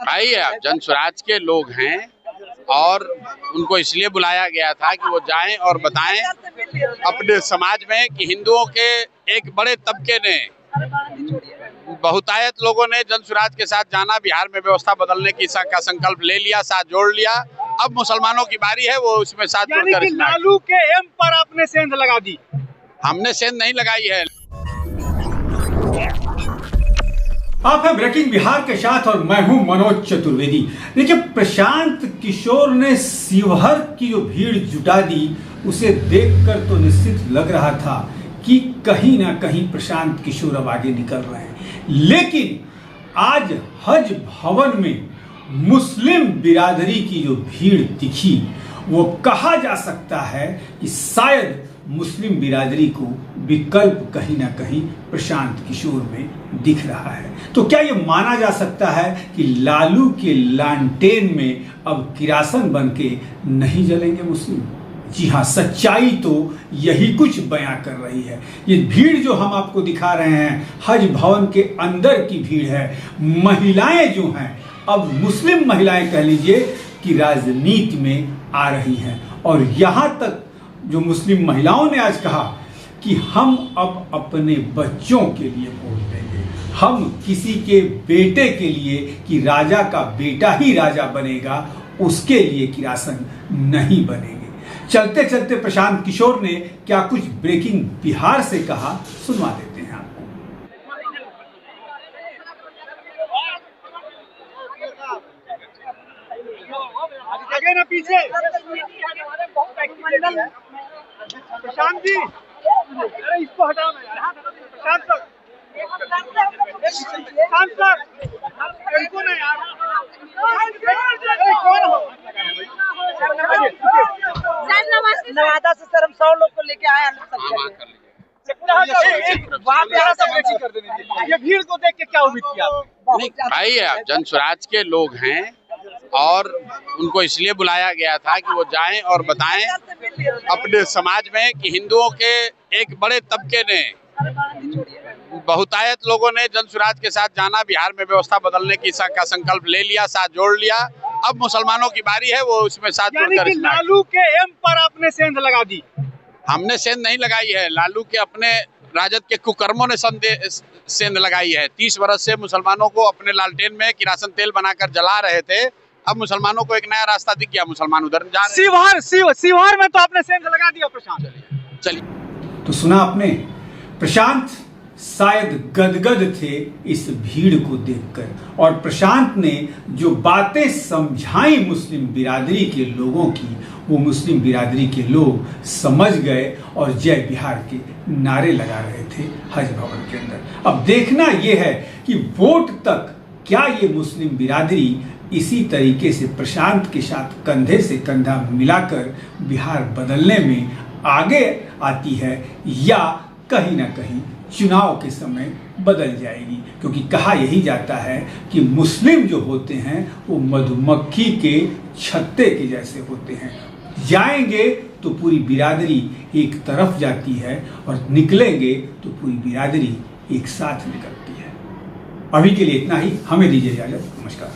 भाई जनसुराज के लोग हैं और उनको इसलिए बुलाया गया था कि वो जाएं और बताएं अपने समाज में कि हिंदुओं के एक बड़े तबके ने, बहुतायत लोगों ने जनसुराज के साथ जाना, बिहार में व्यवस्था बदलने की का संकल्प ले लिया, साथ जोड़ लिया। अब मुसलमानों की बारी है, वो उसमें साथ जोड़कर। लालू के एम पर आपने सेंध लगा दी? हमने सेंध नहीं लगाई है। आप है ब्रेकिंग बिहार के साथ और मैं हूं मनोज चतुर्वेदी। देखिए, प्रशांत किशोर ने शिवहर की जो भीड़ जुटा दी, उसे देखकर तो निश्चित लग रहा था कि कहीं ना कहीं प्रशांत किशोर अब आगे निकल रहे हैं। लेकिन आज हज भवन में मुस्लिम बिरादरी की जो भीड़ दिखी, वो कहा जा सकता है कि शायद मुस्लिम बिरादरी को विकल्प कहीं ना कहीं प्रशांत किशोर में दिख रहा है। तो क्या ये माना जा सकता है कि लालू के लालटेन में अब किरासन बन के नहीं जलेंगे मुस्लिम? जी हाँ, सच्चाई तो यही कुछ बयां कर रही है। ये भीड़ जो हम आपको दिखा रहे हैं, हज भवन के अंदर की भीड़ है। महिलाएं जो हैं, अब मुस्लिम महिलाएं कह लीजिए कि राजनीति में आ रही हैं। और यहाँ तक जो मुस्लिम महिलाओं ने आज कहा कि हम अब अपने बच्चों के लिए वोट देंगे, हम किसी के बेटे के लिए कि राजा का बेटा ही राजा बनेगा, उसके लिए किरासन नहीं बनेंगे। चलते चलते प्रशांत किशोर ने क्या कुछ ब्रेकिंग बिहार से कहा, सुनवा देते हैं आपको। आगे ना पीछे। प्रशांत जी, अरे इसको हटाओ ना। प्रशांत सर, प्रशांत सर, इनको ना यार। कौन हो? नवादा से सर हम 100 लोग को लेके आए। ये भीड़ को देख के क्या उम्मीद किया आपने? भाई जनसुराज के लोग हैं और उनको इसलिए बुलाया गया था कि वो जाएं और बताएं अपने समाज में कि हिंदुओं के एक बड़े तबके ने, बहुतायत लोगों ने जनसुराज के साथ जाना, बिहार में व्यवस्था बदलने की का संकल्प ले लिया, साथ जोड़ लिया। अब मुसलमानों की बारी है, वो उसमें साथ जोड़कर। लालू के एम पर आपने सेंध लगा दी? हमने सेंध नहीं लगाई है। लालू के अपने राजद के कुकर्मों ने सेंध लगाई है। 30 वर्ष से मुसलमानों को अपने लालटेन में किरासन तेल बनाकर जला रहे थे। अब मुसलमानों को एक नया रास्ता दिख गया, मुसलमान उधर जा रहे हैं। शिवहर में तो आपने सेंध लगा दिया प्रशांत। चलिए, तो सुना आपने, प्रशांत शायद गदगद थे इस भीड़ को देखकर। और प्रशांत ने जो बातें समझाई मुस्लिम बिरादरी के लोगों की, वो मुस्लिम बिरादरी के लोग समझ गए और जय बिहार के नारे लगा रहे थे हज भवन के अंदर। अब देखना यह है कि वोट तक क्या ये मुस्लिम बिरादरी इसी तरीके से प्रशांत के साथ कंधे से कंधा मिलाकर बिहार बदलने में आगे आती है, या कहीं ना कहीं चुनाव के समय बदल जाएगी। क्योंकि कहा यही जाता है कि मुस्लिम जो होते हैं वो मधुमक्खी के छत्ते के जैसे होते हैं। जाएंगे तो पूरी बिरादरी एक तरफ जाती है और निकलेंगे तो पूरी बिरादरी एक साथ निकलती है। अभी के लिए इतना ही, हमें दीजिए इजाजत। नमस्कार।